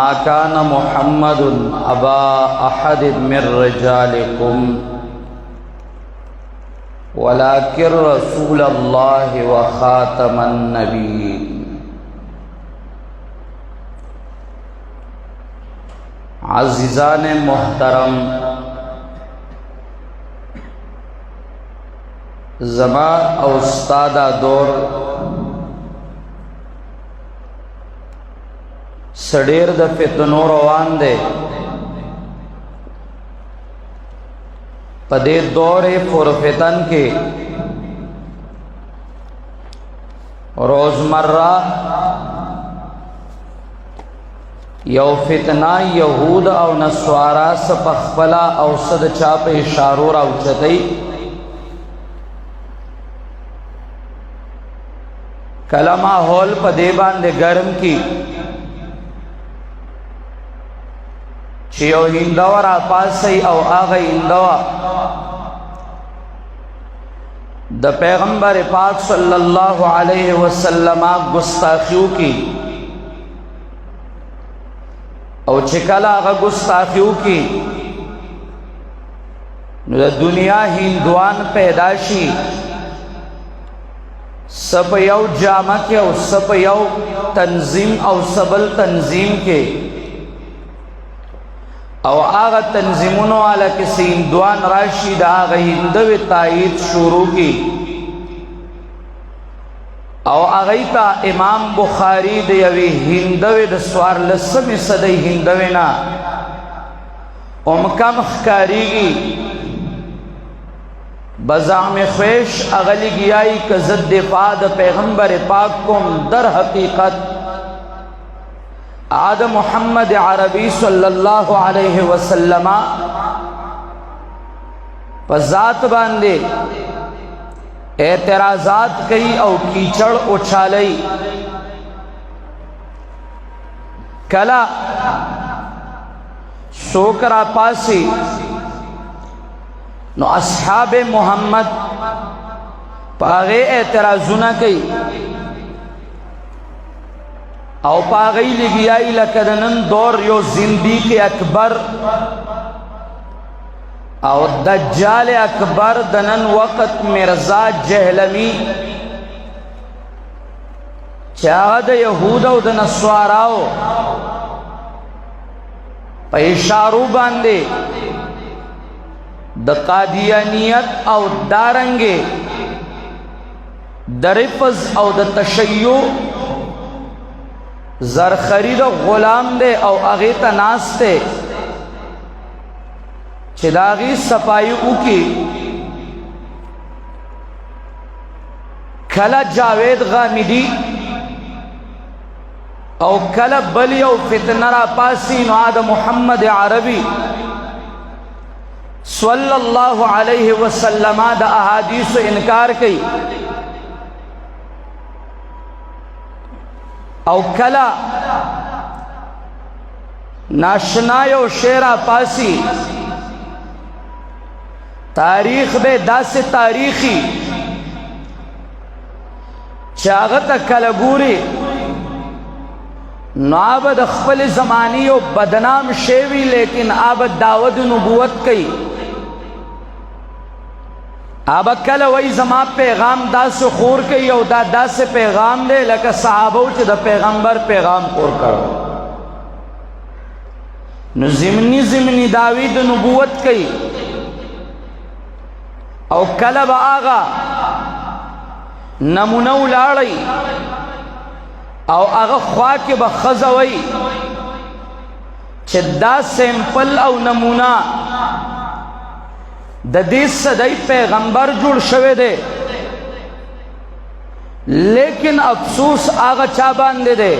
ما كان محمد أبا أحد من رجالكم ولكن رسول الله وخاتم النبيين. عزیزان محترم، زما او استادا دور سڑیر د فتنو روان دے. پدے دور پرفتن کے روزمرہ یو فتنہ یہود او نسوارا سپخپلا او صد چاپ اشارو راوچتئی. کلمہ ہول پدے باندے گرم کی چیو ہندو را پاسی او آغا ہندو دا پیغمبر پاک صلی اللہ علیہ وسلم گستاخیو کی او چکل آغا گستاخیو کی دا دنیا ہندوان پیداشی سب یو جامع کے او سب یو تنظیم او سبل تنظیم کے او آغا تنظیمونو والا کسی ہندوان راشی دا آغا ہندوی تائید شروع کی او آغایتا امام بخاری دیوی ہندوی دا سوار لسمی صدی ہندوی نا امکم خکاری گی بزعم خویش اغلی گیائی کزد دفاع دا پیغمبر پاک کم در حقیقت آد محمد عربی صلی اللہ علیہ وسلم پذات باندے اعتراضات کئی او کیچڑ اچھالئی. کلا سوکرا پاسی نو اصحاب محمد پاغے اعتراضونا کئی او پاغی لگیائی لکدنن دور یو زندیق اکبر او دجال اکبر دنن وقت مرزا جہلمی چاہد یہود او دنسواراو پا اشارو باندے دا قادیانیت او دارنگے دا رفض او دا تشیع زرخرید غلام دے او اغیتا ناس دے چداغی صفائی او کی. کلا جاوید غامدی او کلا بلی او فتنرا پاسی نواد محمد عربی صلی اللہ علیہ وسلم دا احادیث و انکار کی او کلا ناشنای و شیرہ پاسی تاریخ بے داس تاریخی چاغت کلگوری نو آبد اخفل زمانی و بدنام شیوی لیکن آبد دعوت نبوت کئی. آبا کل وی زما پیغام دا سے خور کئی او دا سے پیغام دے لکا صحابو چی دا پیغمبر پیغام خور کرو نو زمنی داوی دا نبوت کئی. او کل با آغا نمونو لارئی او آغا خواک با خزوئی چی دا سیمپل او نمونہ دا دیس صدی پیغمبر جوڑ شوے دے لیکن افسوس آغا چا باندے دے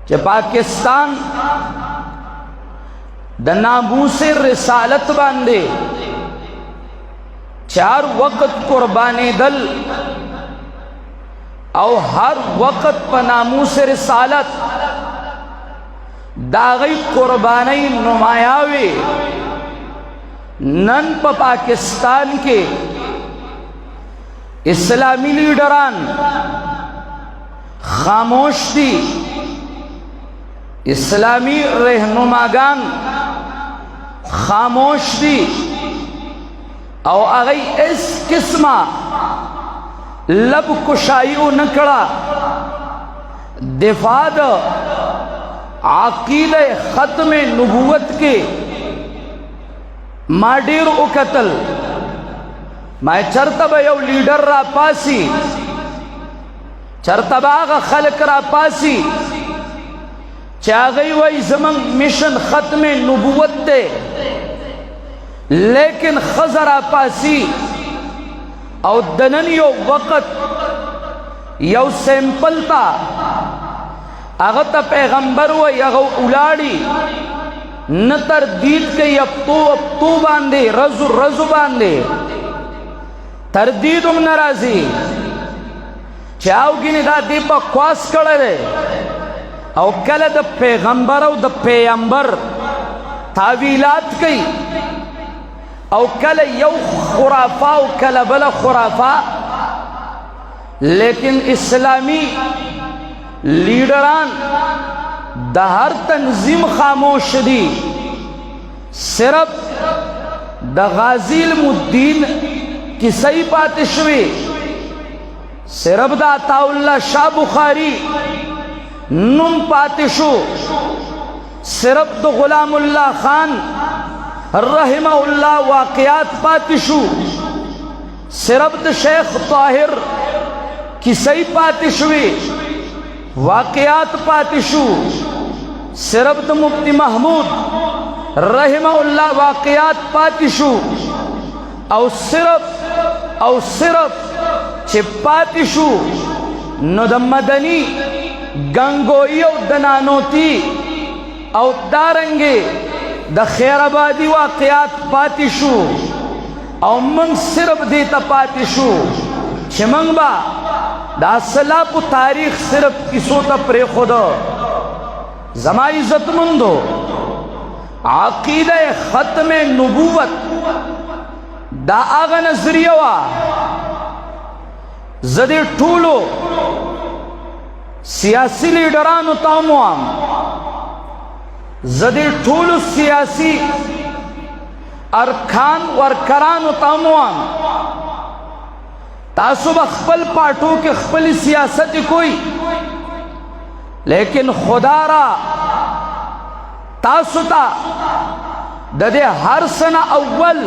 کہ پاکستان دا ناموس رسالت باندے چار وقت قربانی دل او ہر وقت پا ناموس رسالت داغی قربانی نمایاوی نن پا پاکستان کے اسلامی لیڈران خاموش دی اسلامی رہنماگان خاموش دی او اغی اس قسمہ لب کشائیو نکڑا دفاع دا عقیدہ ختم نبوت کے ما ډیر وکتل ما چرته به یو لیډر را پاسی چرته به هغه خلک را پاسی چې هغوی وایي زموږ مشن ختم نبوت دی لیکن ښځه را پاسی او د نن یو وخت یو سیمپل تا هغه ته پیغمبر وایي هغه ولاړي نہ تردید کئی ابتو باندے رزو باندے تردیدم نرازی چاو گینی دا دی پا خواست کرده او کل دا پیغمبر او دا پیغمبر تاویلات کئی او کل یو خرافا او کل بلا خرافا لیکن اسلامی لیڈران دا ہر تنظیم خاموش دی صرف دا غازی المدین کی صحیح پاتشوی صرف دا عطاءاللہ شاہ بخاری نم پاتشو صرف دا غلام اللہ خان رحمہ اللہ واقعات پاتشو صرف دا شیخ طاہر کی صحیح پاتشوی واقعات پاتشو صرف دا مفتی محمود رحمہ اللہ واقعات پاتشو او صرف چھ پاتشو نو دا مدنی گنگوئی او دنانوتی او دارنگے دا خیر آبادی واقعات پاتشو او منگ صرف دیتا پاتشو چھ منگ با دا سلاپ و تاریخ صرف کسو تا پری خدا زما عزت مندو عقیدہ ختم نبوت دا آغا نظریہ وا زدی ٹھولو سیاسی لیڈرانو تاموام زدی ٹھولو سیاسی ارکان ورکرانو تاموام تاسو بخپل پارٹو کے خپل سیاست کوئی لیکن خدا را تاسو تا ددے ہر سنہ اول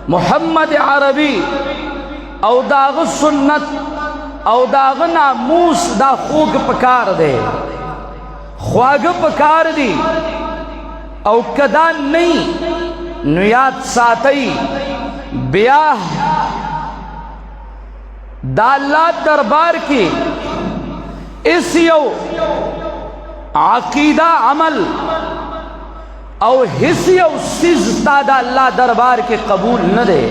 محمد عربی او داغ سنت او داغ ناموس دا خوگ پکار دے خواگ پکار دی او کدا نہیں نیات ساتئی بیاہ دا اللہ دربار کی اس یو عقیدہ عمل او حس یو سزتا دا اللہ دربار کے قبول نہ دے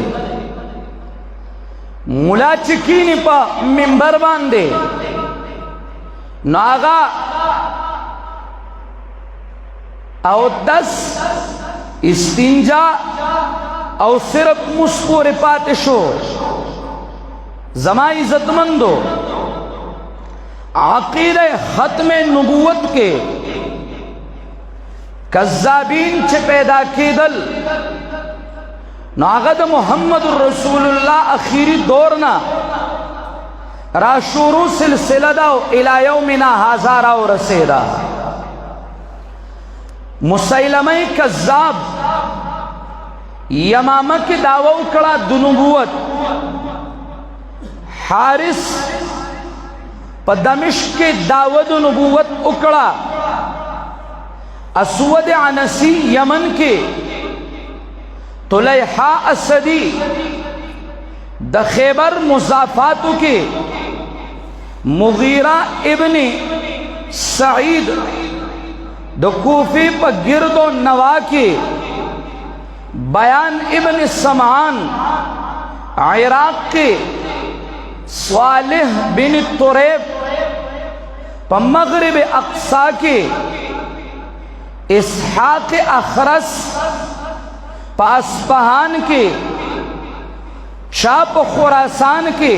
ملا چکینی پا منبر باندے ناغا او 10 استنجا او صرف مسکور پاتشو زما عزت مندو عقیدہ ختم نبوت کے کذابین چھ پیدا کیدل ناغد محمد رسول اللہ اخیری دورنا را شروع سلسلہ دا الى یومنا ہزارہ و رسیدہ مسیلمہ کذاب یمامہ کی دعوی اکڑا دنبوت حارس پا دمشق کے دعوت نبوت اکڑا اسود عنسی یمن کے طلیحہ اسدی دا خیبر مضافاتو کے مغیرہ ابن سعید دا کوفی پا گرد و نوا کے بیان ابن سمعان عراق کے صالح بن طریب پا مغرب اقصا کے اسحاق اخرس پا اسپہان کے شاپ خراسان کے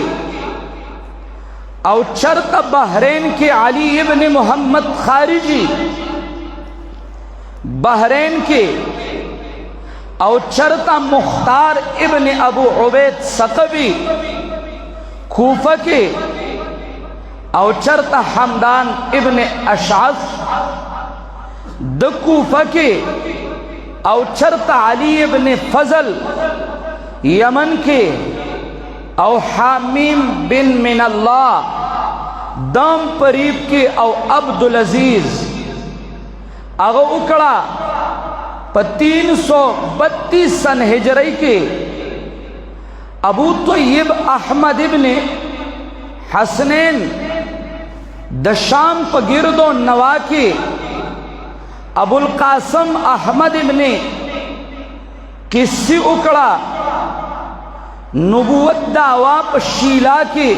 او چرت بحرین کے علی ابن محمد خارجی बहरैन के और चरता मुख्तार इब्न अबू उबैद सकवी कूफा के और चरता हमदान इब्न अशास द कूफा के और चरता अली इब्न फजल यमन के और हामीम बिन मिनल्लाह दम परीब के और अब्दुल अजीज अगो उकड़ा 332 सन हिजरी के अबू तय्यब अहमद इब्न हसनैन दशाम पगिरदो नवा के अबुल कासम अहमद इब्न किसी उकड़ा नबूवत दावा शीला के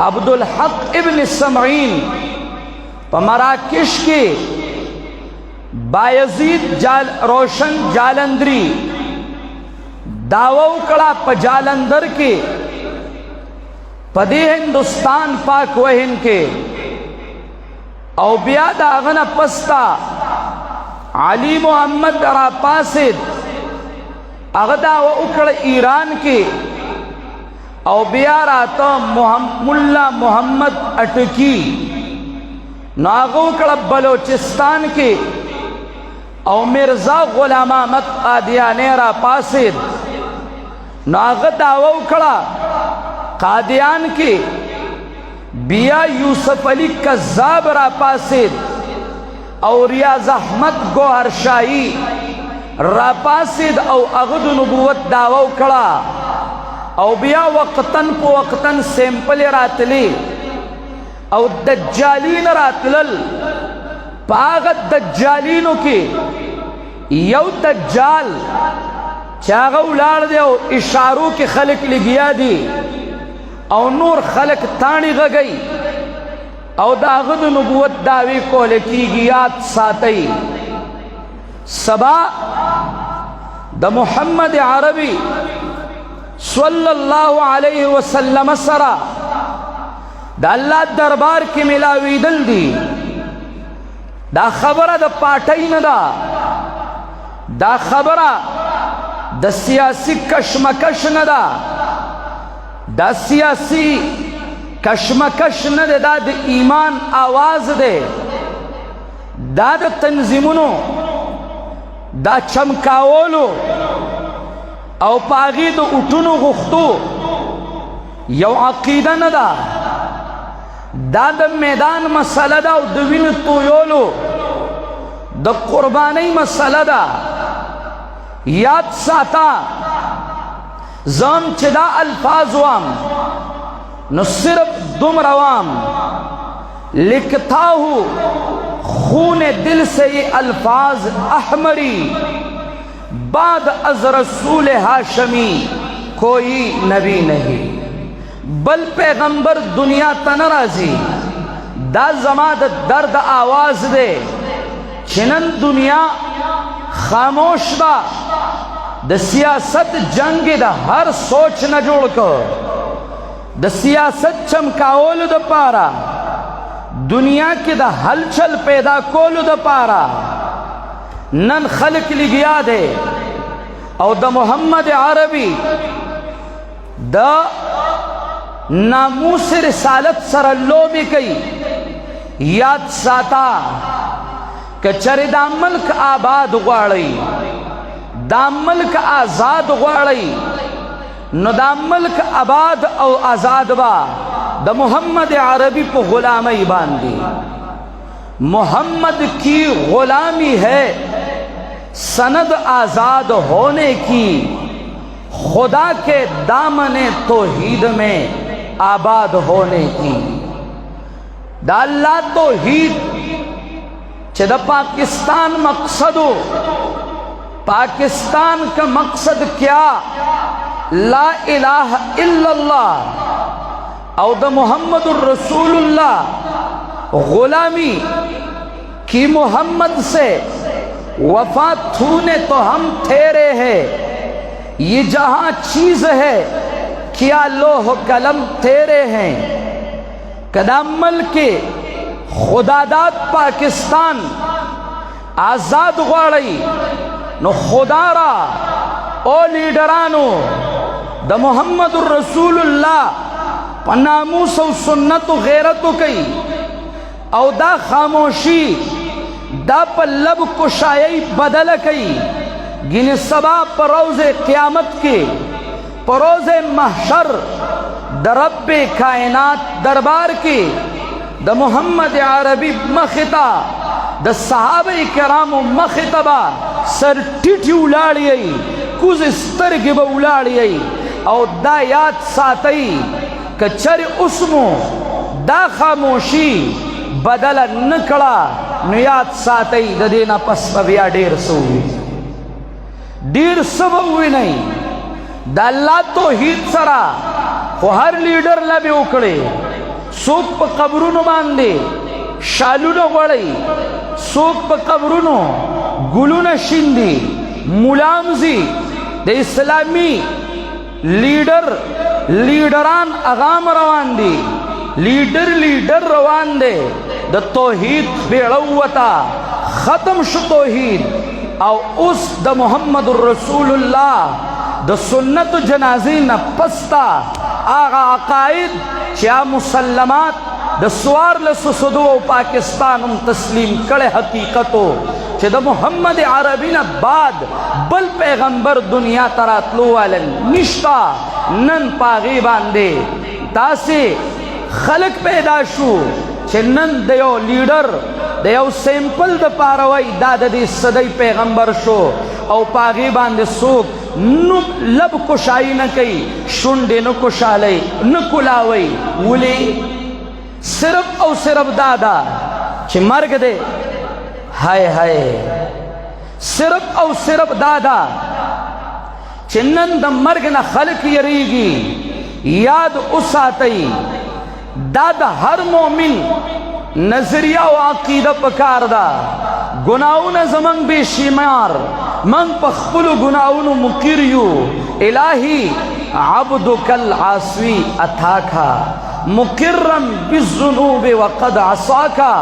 अब्दुल हक इब्न समईन मराकिश के बायजीद रोशन जालंधरी दावा कड़ा पजालंधर के पदे हिंदुस्तान पाक वहन के औबिया दागना पस्ता अली मोहम्मद रापासिद अगदा व उकड़ ईरान के औबिया राता मुल्ला मोहम्मद अटकी नागो कड़ बलोचिस्तान के और मिर्जा गुलाम अहमद कादियानेरा पासिद नागदा व उकड़ा कादियान के बिया यूसुफ अली कज़्ज़ाब रापासिद और रियाज अहमद गोहर शाही रापासिद और अगद नबूवत दावा कड़ा और बिया वक्तन पो वक्तन सैंपल रातली और दज्जालीन रातलल पागत दज्जालीनों के यौ दज्जाल चागा उलाड़ दे इशारों के खलक लिगिया दी और नूर खलक तानी गई और दागद नबूवत दावे को लकी गियात सातई सबा द मुहम्मद अरबी सल्लल्लाहु अलैहि वसल्लम सरा द अल्लाह दरबार के मिलावी दल दी दा खबरा द पाटई न दा खबरा द सियासी कशमकश न दा सियासी कशमकश न दे दा द ईमान आवाज दे दा द तंजीमुनो दा चमकावलो और पागी तो उठुनो गुख्तु यौ अकीदा न दा द मैदान मसला दा दविन तोयोलो द कुर्बानी मसला दा याद साता जम चदा अल्फाज वाम न सिर्फ दुम रवाम लिखता हूँ खून दिल से ये अल्फाज अहमरी बाद अज रसूल हाशमी कोई नबी नहीं बल पैगंबर दुनिया तनराजी दा जमात दर्द आवाज दे छिनन दुनिया खामोश बा द सियासत जंग द हर सोच न जोड़ कर द सियासत चमकाओल द पारा दुनिया के द हलचल पैदा कोल द पारा नन खलक लिगिया दे और द मोहम्मद अरबी द नामूस रिसालत सरल्लो भी कई याद साता कचरे दामल्क आबाद ग्वाड़ी दामल्क आजाद ग्वाड़ी न दामल्क आबाद और आजाद बा द मोहम्मद अरबी को गुलामी बांधी मोहम्मद की गुलामी है सनद आजाद होने की खुदा के दामने तौहीद में आबाद होने की दाल्ला तौहीद चद पाकिस्तान मकसदो पाकिस्तान का मकसद क्या ला इलाहा इल्लल्लाह और द मुहम्मदुर रसूलुल्लाह गुलामी की मोहम्मद से वफा थूने तो हम ठहरे हैं ये जहां चीज है क्या लोह कलम तेरे हैं कदामल के खुदादाद पाकिस्तान آزاد غواړئ نو خدا را او لیډرانو د محمد رسول الله په ناموس او سنت او غیرت کوي او دا خاموشی دا په لب کشایي بدل کوي ګینه سبا پر روز قیامت کې پر روز محشر د رب کائنات دربار کې د محمد عربي مختا د صحابه کرامو مخطبا سر ټیټي ولاړی کوز سترګې به ولاړی او دا یاد ساتي کچر اسمو دا خاموشی بدل نکړه نو یاد ساتي د دې نه پس بیا ډیر سوي ډیر سوي نه د الله توحید سره خو هر لیډر لبه وکړي څوک په قبرونو باندې شالونه غړي څوک په قبرونو ګلونه شیندي ملامزي د اسلامي لیډران اغام روان دي لیډر روان دي د توحید بیړوتا ختم شو توحید او اوس د محمد رسول الله د سنت جنازې نه پستا آغا عقاید چا مسلمات د سوار لسو پاکستان تسلیم کړي حقیقتو چې د محمد عربی نه بعد بل پیغمبر دنیا تراتلو والن نشتا نن پاغي باندې تاسې خلق پیدا شو چې نن د یو لیډر د یو سیمپل د پاروي دا د دې صدی پیغمبر شو او پاغي باندې سوک نو لب کشائی نہ کئی شنڈے نو کشالئی نو کلاوئی ولی صرف او صرف دادا چھ مرگ دے ہائے ہائے صرف او صرف دادا چھ نن دا مرگ نہ خلق یریگی یاد اساتی دادا ہر مومن نظریہ و عقیدہ پکار دا گناہون زمان بے شمار من پخپل گناہون مقریو الہی عبدک العاصوی اتاکا مقرم بالذنوب وقد عصاکا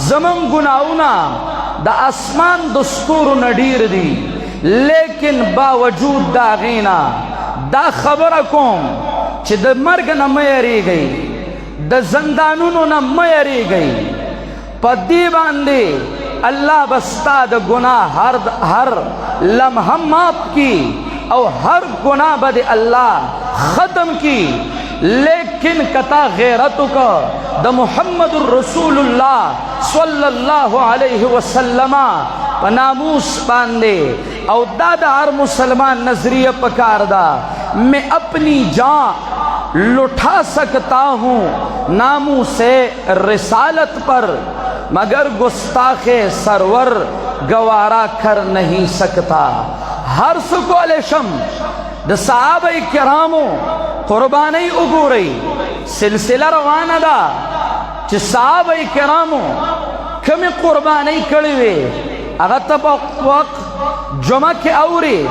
زمان گناہونا دا اسمان دستور نڈیر دی لیکن باوجود دا غینا دا خبرکم چھ دا مرگ نہ میری گئی دا زندانونو نہ میری گئی پا دی باندے اللہ بستا دا گناہ ہر لمحہ معاف کی او ہر گناہ بد اللہ ختم کی لیکن کتا غیرتو کا دا محمد الرسول اللہ صلی اللہ علیہ وسلم پناموس باندے او دادا ہر مسلمان نظریہ پکار دا میں اپنی جان لٹھا سکتا ہوں ناموں سے رسالت پر مگر گستاخ سرور گوارا کر نہیں سکتا ہر سکو علیشم دا صحابہ کرامو قربانی اگوری سلسلہ روانہ دا چھ صحابہ کرامو کمی قربانی کڑیوے اگر تب وقت جمعہ کے اوری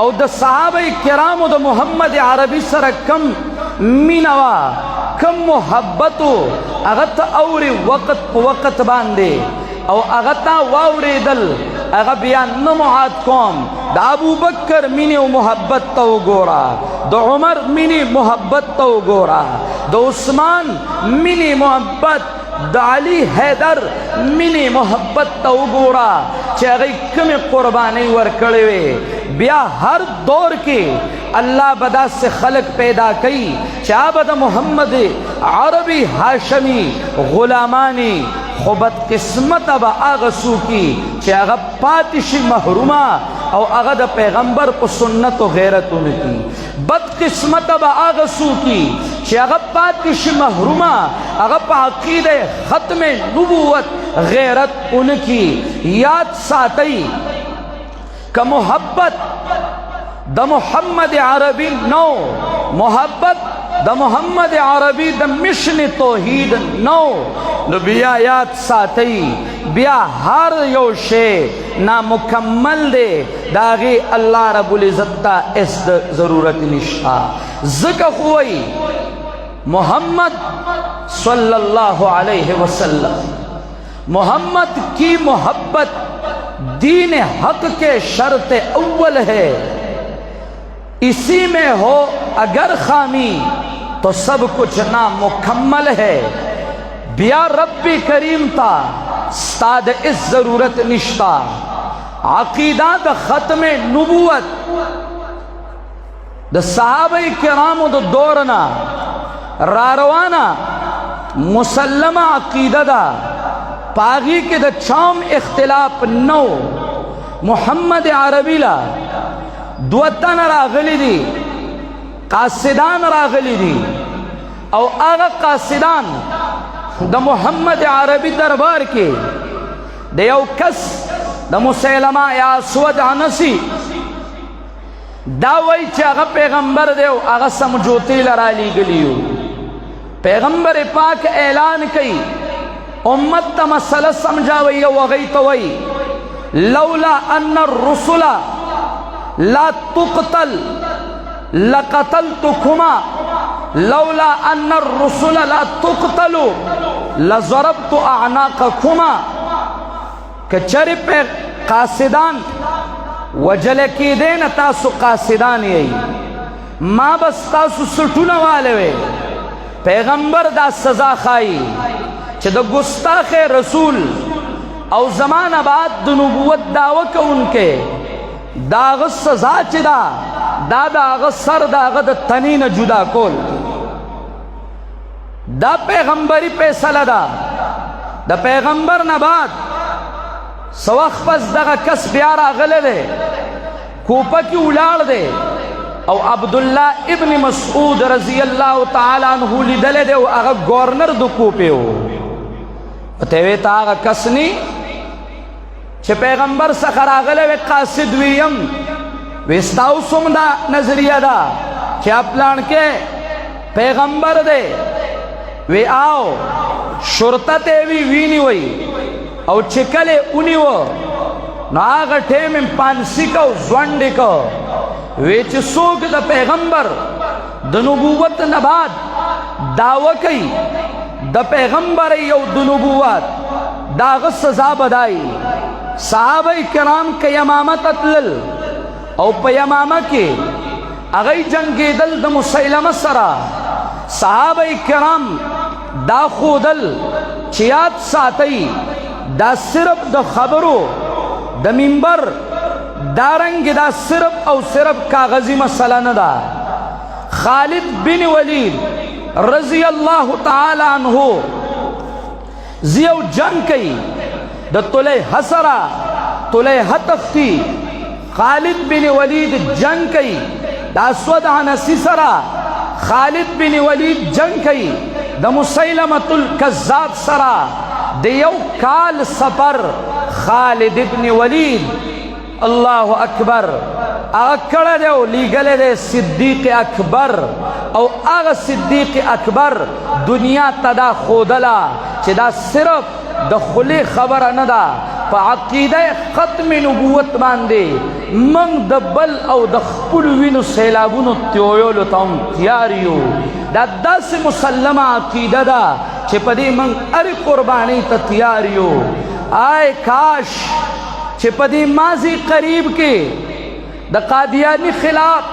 او دا صحابہ کرامو دا محمد عربی سر کم مینوا کم محبتو اغتا اوری وقت باندے او اغتا واوری دل اغا بیان نمعات کوم دا ابو بکر منی و محبت تو گورا دا عمر منی محبت تو گورا دا عثمان منی محبت دا علی حیدر منی محبت تو گورا چاہ غی کمی قربانی ورکڑوے بیا ہر دور کے اللہ بدا سے خلق پیدا کی چاہ بدا محمد عربی ہاشمی غلامانی خوبت قسمت با آغسو کی چاہ اغا پاتش محرومہ او اغا دا پیغمبر کو سنت و غیرت ان کی بد قسمت با آغسو کی چاہ اغا پاتش محرومہ اغا پا عقید ختم نبوت غیرت ان کی یاد ساتی کہ محبت دا محمد عربی نو محبت دا محمد عربی دا مشن توحید نو بیا یاد ساتی بیا ہر یو شے نامکمل دے داغی اللہ رب العزت تا اس ضرورت نشا ذکر ہوئی محمد صلی اللہ علیہ وسلم मोहम्मद की मोहब्बत दीन हक के शर्त अव्वल है, इसी में हो अगर खामी तो सब कुछ नामुकम्मल है। बिया रब्बी करीम ता स्ताद इस जरूरत निश्ता, अकीदा द खत्म नबूवत द सहाबे किराम द दौरना रारवाना मुसल्लमा अकीदा दा पागी के द चाम इख्तिलाफ नो। मोहम्मद अरबीला दुअतन रागली दी, कासिदान रागली दी, और आगा कासिदान द मोहम्मद अरबी दरबार के देव कस द मुसैलमा अस्वद अनसी दावई चागा पैगंबर देव आगा समझौते लड़ाली गलियो। पैगंबर पाक ऐलान कई उम्मत ता मसला समझावई वगई तो वही लौला अन्ना रुसुला ला तुक़तल लक़तलतुकुमा लौला अन्ना रुसुला ला तुक़तलु लज़रबतु अअनाक़कुमा। के चरि पे कासिदान वजल की देन तासु कासिदान यही माँ बस तासु सुटुना वाले वे पैगंबर दा सजा खाई च द गुस्ताख रसूल और जमाना बाद द नबुवत दावा के उनके दाग सजा चिदा दादा आग सर दाग द तनी न जुदा कोल दा पैगंबरी पैसला द पैगंबर न बाद सवख पस दगा कस प्यारा गले दे कूपा की उलाड़ दे और अब्दुल्ला इब्न मसूद रजी अल्लाह ताला अन्हु लिदले दे आगा गवर्नर दो कूपे हो तेवे तागा कसनी छे पैगंबर सखरा गले वे कासिद वियम वेस्ताउ सुमदा नजरिया दा क्या प्लान के पैगंबर दे वे आओ शुरता तेवी वीनी वही और चिकले उनी वो नाग ठेम पानसी को ज्वांडे को वेच सोग द पैगंबर द नबुवत नबाद दावा कई द पैगंबर यौ द नबुवत दाग सजा बदाई सहाबे किराम के यमामत अतलल और पयमामा के अगई जंगे दल द मुसैलमा सरा सहाबे किराम दा खुदल चियात सातई दा सिर्फ द खबरों द मिंबर दारंग दा सिर्फ और सिर्फ कागजी मसला न दा। खालिद बिन वलीद रजी अल्लाह ताला अन्हु जियो जंग कई द तुले हसरा तुले हतफ्ती खालिद बिन वलीद जंग कई दास्वद अनसी सरा खालिद बिन वलीद जंग कई द मुसैलमतुल कज़्ज़ाब सरा देयो काल सफर खालिद इब्न वलीद अल्लाह अकबर आकड़ दे लीगले दे सिद्दीक अकबर और आग सिद्दीक अकबर दुनिया तदा खोदला चिदा सिर्फ दखुली खबर अनदा अकीदा खत्म नबूवत बांधे मंग दबल और दखपुलविन सैलाबुन त्योयोल तम तियारियो दादा से मुसल्लमा अकीदा दा चिपदी मंग अरे कुर्बानी तैयारियो आए काश चिपदी माजी करीब के द कादियानी खिलाफ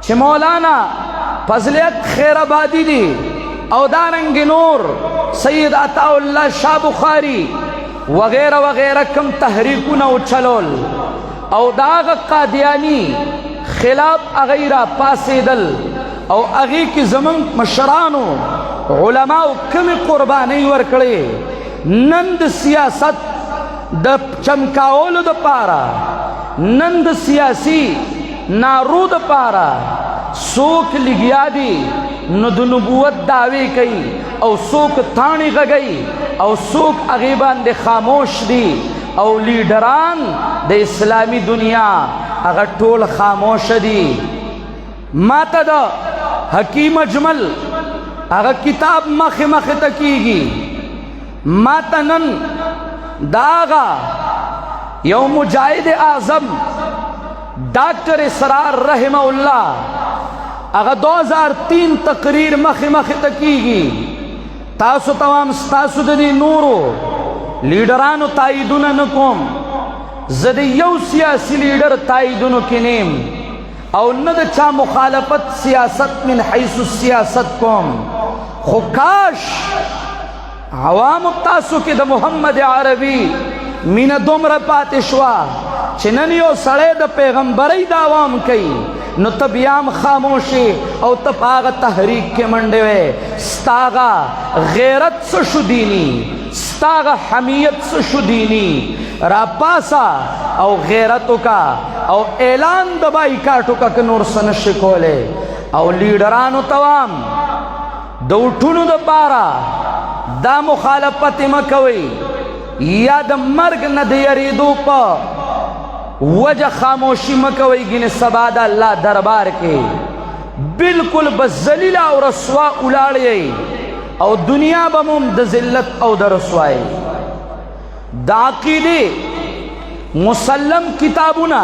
च मौलाना फजलियत खैराबादी दी और दारंग नूर सैयद अताउल्लाह शाह बुखारी वगैरह वगैरह कम तहरीकु न उछलोल और दाग कादियानी खिलाफ अगैरा पासेदल और अगी की जमन मशरानो उलमाओ कम कुर्बानी वर्कड़े नंद सियासत द चमकाओल द पारा नंद सियासी नारूद पारा सोख लिगियादी नबुवत दावे कई और सोख थानी गई और सोख अगीबान दे खामोश दी और लीडरान दे इस्लामी दुनिया अगर टोल खामोश दी माता द हकीम अजमल अगर किताब मख मख तकीगी मातनन दागा यो मुजाहिद आजम डॉक्टर इसरार रहमउल्लाह अगर 2003 तकरीर मख मख तकीगी तासु तमाम तासु दी नूरो لیډرانو تاییدونه نه کوم، زه د یو سیاسي لیډر تاییدونو کې نیم او نه د چا مخالفت سیاست من حیث السیاست کوم، خو کاش عوام تاسو کې د محمد عربي مینه دومره پاتې شوه چې نن یو سړی د پیغمبرۍ دعوام کوي نو ته بیا هم خاموشي او ته په هغه تحریک کې منډې وې. ستا هغه غیرت څه شو دیني، ستا هغه حمیت څه شو دینی، را پاسا او غیرت وکړه او اعلان د بایکاټ وکړه که نور څه نشي کولی. او لیډرانو ته وایم د وټونو دپاره دا مخالفت مه کوئ یا د مرګ نه د یریدو په وجه خاموشي مه کوئ، ګینې سبا د الله دربار کې بالکل به ذلیله او رسوا ولاړ یئ او دنیا به مو د ذلت او د رسوایۍ. د عقیدې مسلم کتابونه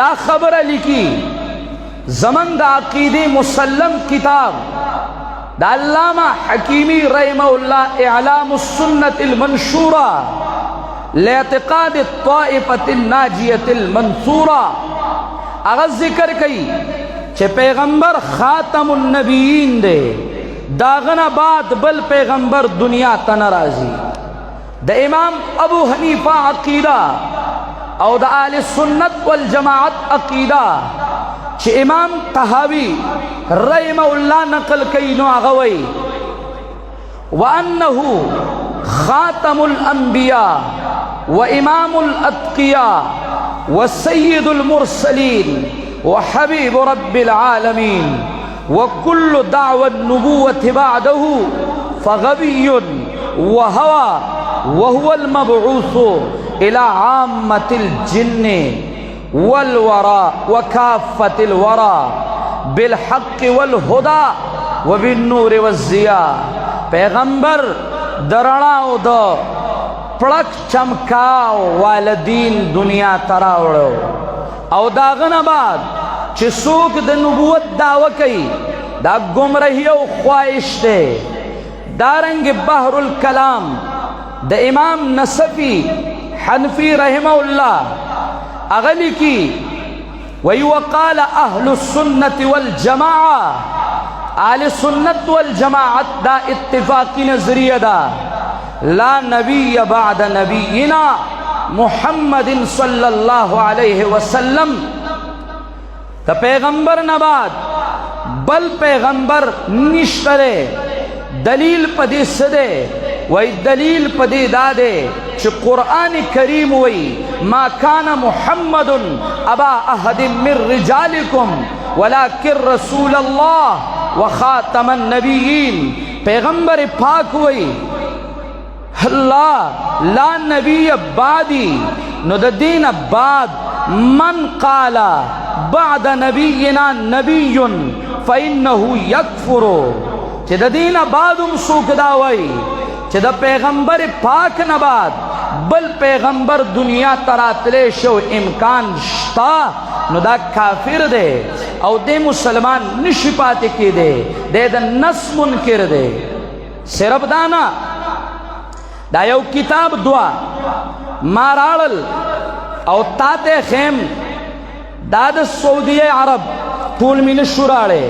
دا خبره لیکي، زمن د عقیدې مسلم کتاب د علامہ حکیمی رحمہ اللہ اعلام السنة المنشورہ لاعتقاد الطائفة الناجیة المنصورہ، اگر ذکر کئی چھ پیغمبر خاتم النبیین دے، داغنا بعد بل پیغمبر دنیا تنرازی. دا امام ابو حنیفہ عقیدہ او دا آل سنت والجماعت عقیدہ چھ امام طحاوی رحمہ اللہ نقل کئی نو آغوئی وَأَنَّهُ خَاتَمُ الْأَنْبِيَاءِ وَإِمَامُ الْأَتْقِيَاءِ وَسَيِّدُ الْمُرْسَلِينَ وَحَبِيبُ رَبِّ الْعَالَمِينَ وَكُلُّ دَعْوَ النُّبُوَّةِ بَعْدَهُ فَغَبِيٌّ وَهَوَى وَهُوَ الْمَبْعُوثُ إِلَى عَامَّةِ الْجِنِّ والورا وكافة الورا بالحق والهدى وبالنور والضياء. پیغمبر درڑاو دو پڑک چمکاو والدین دنیا تراوڑو او داغن بعد چھ سوک دا نبوت دعوی کئی دا گمرہی و خواہش دے. دارنگ بحر الکلام دا امام نصفی حنفی رحمہ اللہ اغلی کی وَيُوَقَالَ أَهْلُ السُّنَّةِ وَالْجَمَاعَةِ آل سنت والجماعت دا اتفاقی نظریہ دا لا نبی بعد نبینا محمد صلی اللہ علیہ وسلم، تا پیغمبر نباد بل پیغمبر نشترے. دلیل پدی صدے وی دلیل پدی دادے چھ قرآن کریم وی ما کان محمد ابا احد من رجالکم ولکن رسول اللہ وخاتم النبیین. پیغمبر پاک وی اللہ لا نبی بعدی نو دا دین بعد من قال بعد نبینا نبی فإنہو یکفرو. چھ دا دین بعدم سوک داوئی چھ دا پیغمبر پاک نباد بل پیغمبر دنیا تراتلے شو امکان شتا نو دا کافر دے او دے مسلمان نشی پاتے کی دے دا نس منکر دے. صرف دانا دا یو کتاب دعا مارالل او تاتے خیم دا دا سعودی عرب طول من شرارے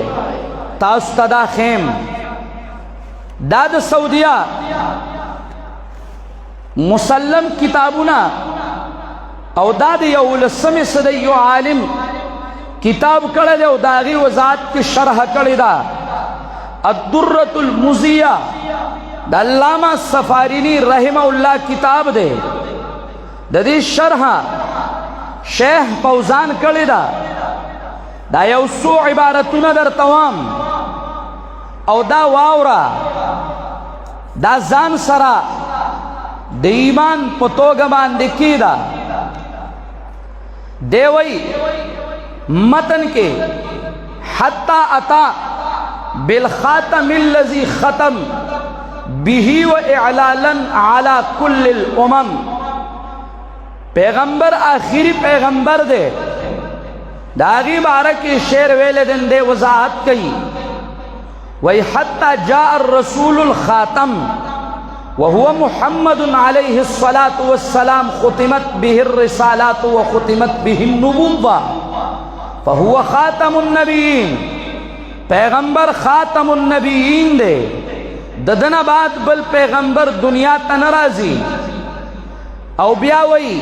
تاستا دا خیم دا دا سعودیہ مسلم کتابنا او دا دا یو لسم صدی یو عالم کتاب کڑا دے او داغی وزاد کی شرح کڑی دا الدرۃ المزیہ دا علامہ سفارینی رحمہ اللہ کتاب دے دا دی شرح شیخ فوزان کڑی دا یو سو عبارتنا در توام او دا واورا دا زان سرا د ایمان پتوگا باندکی دا دیوئی متن کے حتی اتا بالخاتم اللذی ختم بیہی و اعلالا علی کل الامم. پیغمبر آخری پیغمبر دے داغی بارکی شیر ویلے دن دے وضاحت کئی وی حتی جاء الرسول الخاتم وهو محمد عليه الصلاة والسلام ختمت به الرسالات وختمت به النبوة فهو خاتم النبیین، پیغمبر خاتم النبیین دے، ددن بعد بل پیغمبر دنیا تنرازی. او بیا وی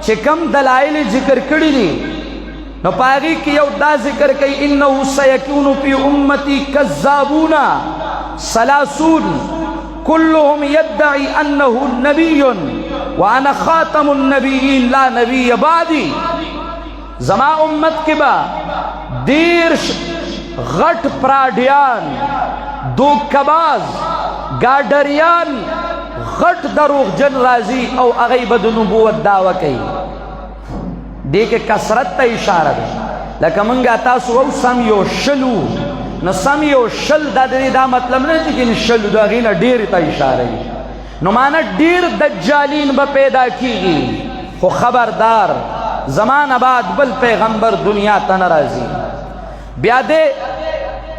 چکم دلائل ذکر کری دی نو پاگی کی یو دا ذکر کئی انہو سیکون فی امتی کذابون سلاسون كلهم يدعي أنه نبي وأنا خاتم النبيين لا نبي بعدي. زما امت کے با دیر غٹ پراڈیان، دوکباز، گاڈریان، غٹ دروغ جن رازی او اغیب نبوت دعوی کئی. دیکھ کسرت تا اشارہ دے لکہ منگا تاسو او سم یو شلو نو سم یو شل دا دی دا مطلب نہیں کہ شلو دا غینا دیر تا اشارہ ہے نو مانا دیر دجالین با پیدا کی گی. خو خبردار زمان بعد بل پیغمبر دنیا تنرازی. بیادے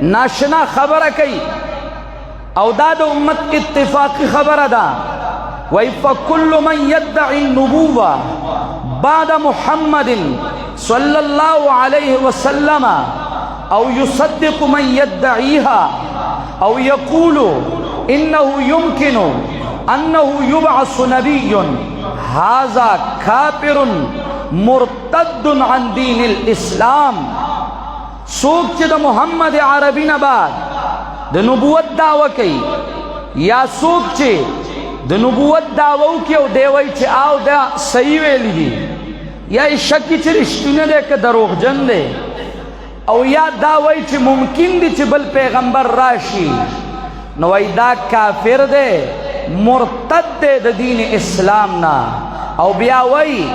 ناشنا خبر کئی او دا دا امت اتفاقی خبر دا وَإِفَّ من يدعي النبوة بعد محمد صلى الله عليه وسلم او يصدق من يدعيها او يقول انه يمكن انه يبعث نبي هذا كافر مرتد عن دین الاسلام. سوک چی دا محمد عربی نباد دا نبوت دعوی کئی یا سوک چی دا نبوت دعوی کی او دیوئی چی آو دا صحیح ویلی دی یا شکی چی رشتونے دے کہ دروغ جن دے او یا دعوی چی ممکن دی چی بل پیغمبر راشی نوائی دا کافر دے مرتد دے دا دین اسلام نا. او بیاوئی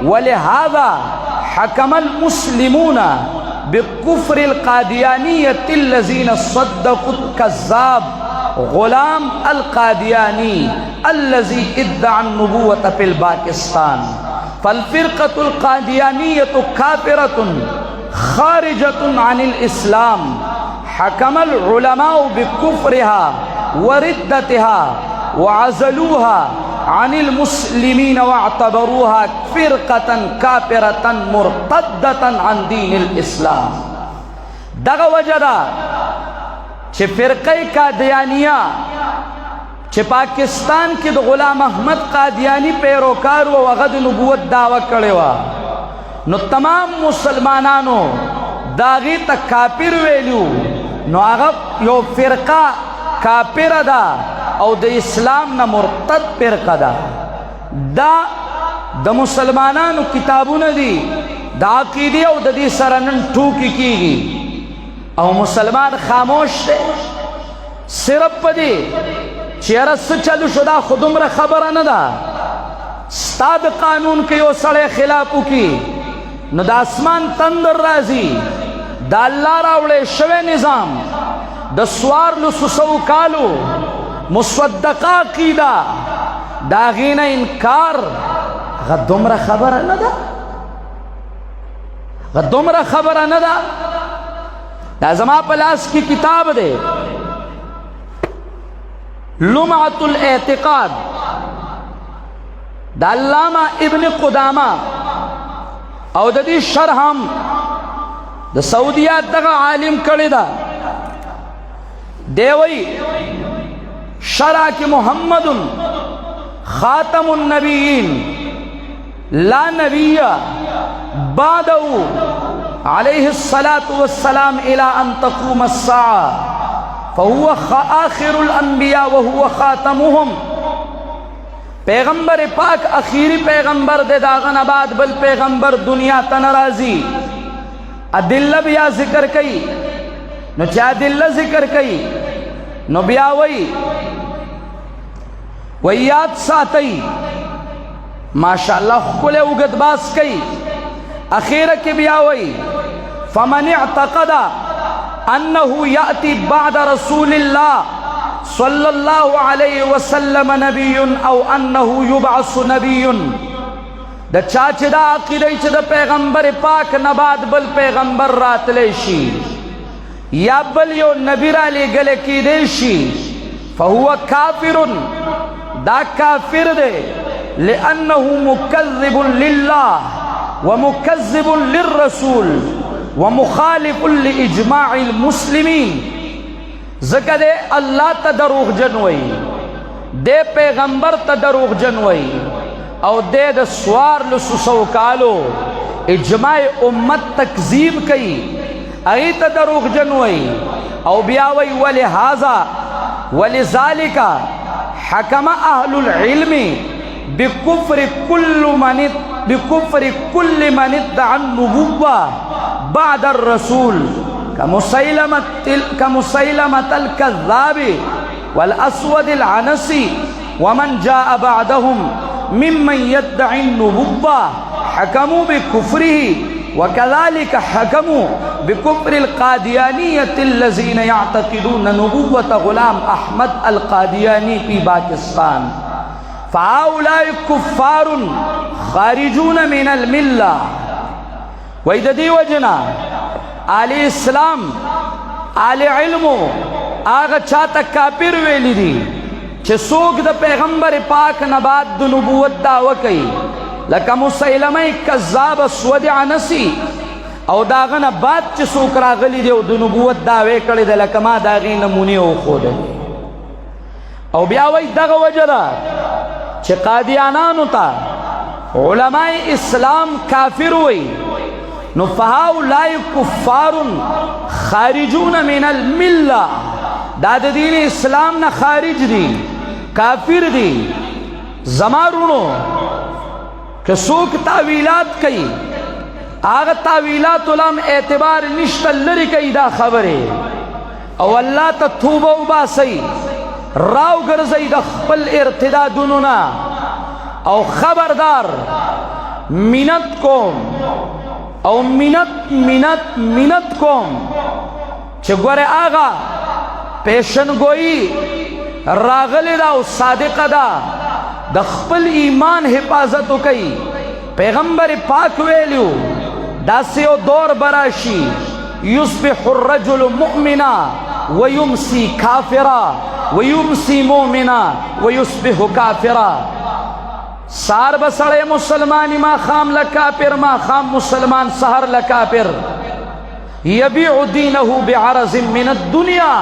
ولهذا حكم المسلمون بكفر القاديانية الذين صدقوا الكذاب غلام القادياني الذي ادعى النبوة في الباكستان. فالفرقة القاديانية كافرة خارجة عن الإسلام. حكم العلماء بكفرها وردتها وعزلوها عن المسلمين واعتبروها فرقة كافرة مرتدة عن دین الاسلام. دغه وجدا چې فرقه قادیانیہ چې پاکستان کې د غلام احمد قادیانی پیروکار و وغد نبوت دعوی کړي وا نو تمام مسلمانانو داغي ته کافر ویلو نو هغه یو فرقه کافر ده او د اسلام نه مرتد فرقه ده. دا د مسلمانانو کتابونه دي دا عقیده او د دې سره نن ټوکی کیږي او مسلمان خاموش دی صرف پدې چې رس چلو شو دا خودمره خبره نه ده. ستاد قانون کې یو سړی خلاف وکي نو د اسمان تندر راځي دا الله راوړې شوی نظام د سوارلسو سو کالو مصدقہ عقیدہ دا غین انکار غدمرا خبر ندا غدمرا خبر ندا. دا زما پلاس کی کتاب دے لمعۃ الاعتقاد دا علامہ ابن قدامہ او دا دی شرحم دا سعودیات دا عالم کردی دا دیوئی شرع کی محمد خاتم النبیین لا نبی بعدہ علیہ الصلاة والسلام الى ان تقوم الساعة فهو آخر الانبیاء وهو خاتمهم. پیغمبر پاک اخیری پیغمبر دے داغن بعد بل پیغمبر دنیا تنرازی. ادلہ بیا ذکر کئی نو چا ادلہ ذکر کئی نو بیاوئی ویات ساتئی ماشاءاللہ کل اگد باس کئی اخیرہ کی بیاوئی فمن اعتقد انہو یأتی بعد رسول اللہ صلی اللہ علیہ وسلم نبی او انہو یبعث نبی دا چاچ دا عقیدی چا دا پیغمبر پاک نباد بل پیغمبر رات لیشی یا بل یو نبی را لے گلے کی دیشی فہو کافر دا کافر دے لأنه مکذب للہ ومکذب للرسول ومخالف لإجماع المسلمین. ذکر دے اللہ تا دروغ جنوئی، دے پیغمبر تا دروغ جنوئی، او دے دا سوار لسو کالو اجماع امت تکذیب کئی، ائی تا دروغ جنوئی. او بیاوی ولہذا ولذالک حکم اہل العلم بکفر کل من ادعى النبوة بعد الرسول كمسيلمة الكذاب والأسود العنسي ومن جاء بعدهم ممن يدعي النبوة حكموا بكفره. وكذلك حكموا بكفر القاديانية الذين يعتقدون نبوة غلام أحمد القادياني في باكستان. فهؤلاء كفار خارجون من الملة. وإذا دي وجنا آل اسلام آل علمو آغا چاہتا کافر ویلی دی چھ سوک دا پیغمبر پاک نباد دا نبوت دعوی کئی لکا مسیلمہ کذاب اسود عنسی او داغن بعد چھ سوک راغلی دی او دا نبوت دعوی کردی دا لکا ما داغی نمونی او خود دی. او بیاوی داغ وجرہ چھ قادیانانو تا علماء اسلام کافر ہوئی نو فهؤلاء کفار خارجون من الملہ، داد دین اسلام نا خارج دی، کافر دی. زمارونو کہ سوک تاویلات کئی آغا تاویلات علم اعتبار نشتا لری کئی دا خبرے او اللہ تا توبہ باسی راو گرزی دا خپل ارتدادونونا او خبردار منت کوم او منت کوم چھ گورے آغا پیشن گوئی راغل دا او صادق دا دا خپل ایمان حفاظتو کئی. پیغمبر پاک ویلیو دا سیو دور براشی یصبح الرجل مؤمنا ویمسی کافرا ویمسی مومنا ویصبح کافرا. سار بسڑے مسلمانی ما خام لکافر ما خام مسلمان سہر لکافر. یبیع دینہو بعرض من الدنیا،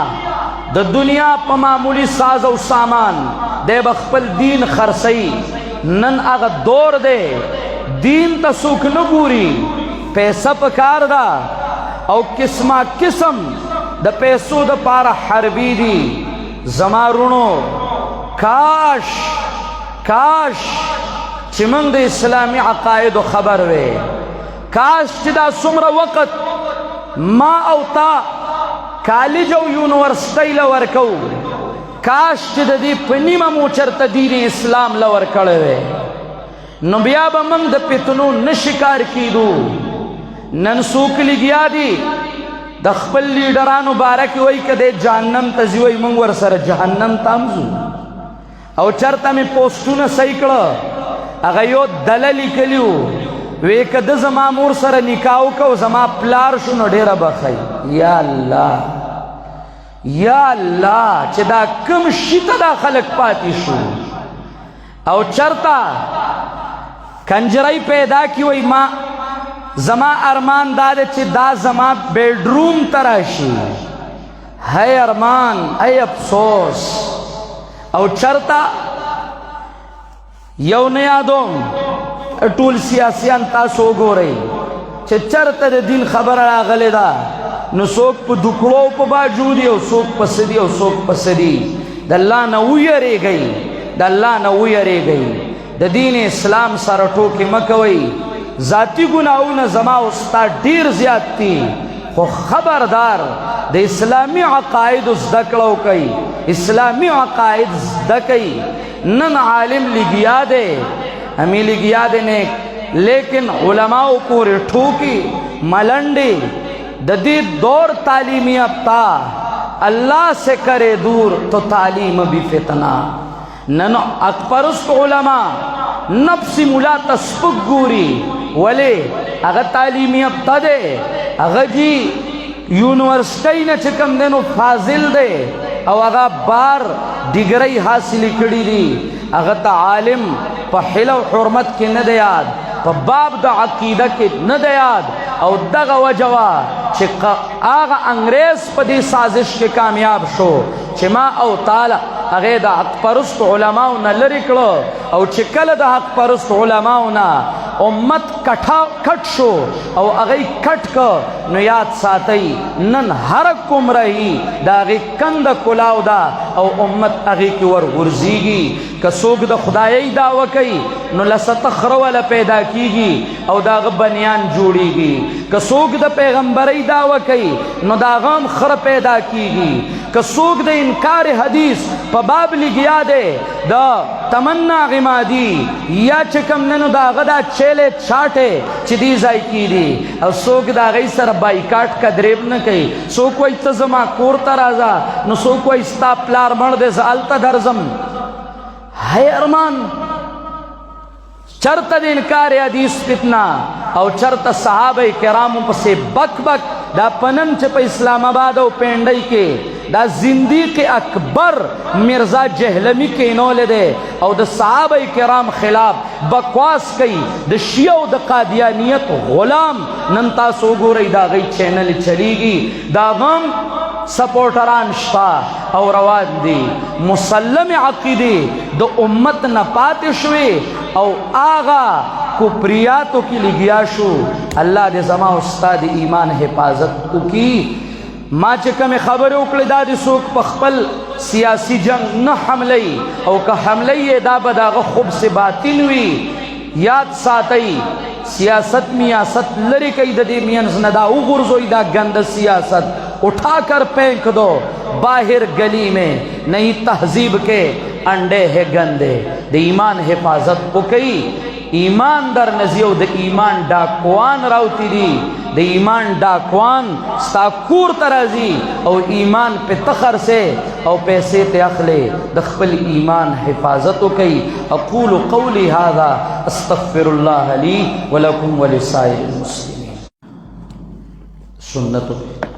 دا دنیا پا معمولی ساز و سامان دے بخپل دین خرسی. نن اغا دور دے دین تا سوک نگوری پیسہ پکار دا او قسمہ قسم دا پیسو دا پارا حربی دی. زمارونو کاش چمنگ دا اسلامی عقائد و خبر وے، کاش چی دا سمر وقت ما او تا کالج او یونورسٹی لورکو، کاش چی دا دی پنیم موچرت دین اسلام لورکڑوے نو بیا با منگ دا پتنو نشکار کی دو. نن سوک لگیا دی دا خپل لیڈرانو بارکی وی کدے جہنم تزیوی منگ ورسر جہنم تامزو او چرتا میں پوسٹون سیکڑا اگا یو دللی کلیو وی کد زما مور سر نکاو کو زما پلار شنو ڈیرہ بخی. یا اللہ چی دا کم شیطا دا خلق پاتی شو. او چرتا کنجرائی پیدا کی وی ما زما ارمان دادے چی دا زما بیڈروم تراشی. ہے ارمان اے افسوس. او چرتا یو نیادوم ٹول سیاسیان تاسو گو رئی چھ چرتا دے دین خبر آغلی دا نو سوک پا دکڑو پا باجودی او سوک پسدی او سوک پسدی. دا اللہ نوی رے گئی، دا اللہ نوی رے گئی. دا دین اسلام سارٹو کی مکوئی ذاتی گناہون زما استا دیر زیادتی خو خبردار دا اسلامی عقائد ازدکڑو کئی، اسلامی عقائد ازدکئی. نن عالم لگیا دے ہمیں لگیا دے نیک لیکن علماء کو رٹھوکی ملنڈی ددی دور تعلیمی ابتا اللہ سے کرے دور تو تعلیم بھی فتنہ. نن اکپرست علماء نفس ملا تسپک گوری ولی اگر تعلیمی ابتا دے اگر جی یونیورسٹی نے چکم دینو فاضل دے او اگر بار ڈگری حاصل کری دی هغه ته عالم په حل او حرمت کې نه دی یاد، په باب د عقیده کې نه دی یاد. او دغه وجه وه چې هغه انګریز په دې سازش کې کامیاب شو چې ما او تعالی هغې د حق پرست علماو نه لرې کړه. او چې کله د حق پرست علماو نه امت کټ شو او هغې کټ که، نو یاد ساتئ نن هر ګمراهي د هغې کنده کلاو ده او امت هغې کې ورغورځېږي. که څوک د خدایۍ دعوه کوي نو لسته خره وله پیدا کیږي او د هغه بنیان جوړیږي. که څوک د پیغمبرۍ دعوه کوي نو د هغه هم خره پیدا کیږي. که څوک د انکار حدیث په باب لګیا دی د تمنا غمادي یا چې کوم نه، نو د هغه دا چیلې چاټې چې دې ځای کېدي، او څوک د هغې سره بایکاټ کدرېب نه کوي. څوک وایي ته زما کور ته راځه، نو څوک وایي ستا پلار مړ دی زه هلته درځم. ہے ارمان چرته د انکار حدیث فتنه او چرته صحابه کرامو پسې بک بک. دا پنن چې په اسلام آباد او پینډۍ کې دا زندیق اکبر مرزا جهلمی کینول دی او د صحابه کرام خلاف بکواس کوي. د شیعه او د قادیانیت غلام نن تاسو وګورئ دا غي چینل چلیږي، دا غم سپورټران شته او روان دي. مسلم عقیده د امت نه پاتې شوي او آغا کفریاتو کی لگیا شو. اللہ دے زما استاد ایمان حفاظت کو کی. ما چې کومې خبرې وکړې دا د څوک په خپل سیاسي جنگ نه حملې، او که حملې یې دا به د هغه خبث باطن وي. یاد ساتئ سیاست میاست لرې کوي د دې مینځ نه، دا وغورځوئ دا گند سیاست اٹھا کر پھینک دو باہر گلی میں، نہیں تہذیب کے انڈے ہے گندے. د ایمان حفاظت کو کئی. ایمان در نزیو د ایمان ډاکوان راوتی دي، د ایمان ډاکوان ستا کور ته راځي او ایمان په تخر سے او پیسې ته اخلي. د خپل ایمان حفاظت وکئ. اقول قولی هذا استغفر الله لي ولكم ولسائر المسلمين. سنت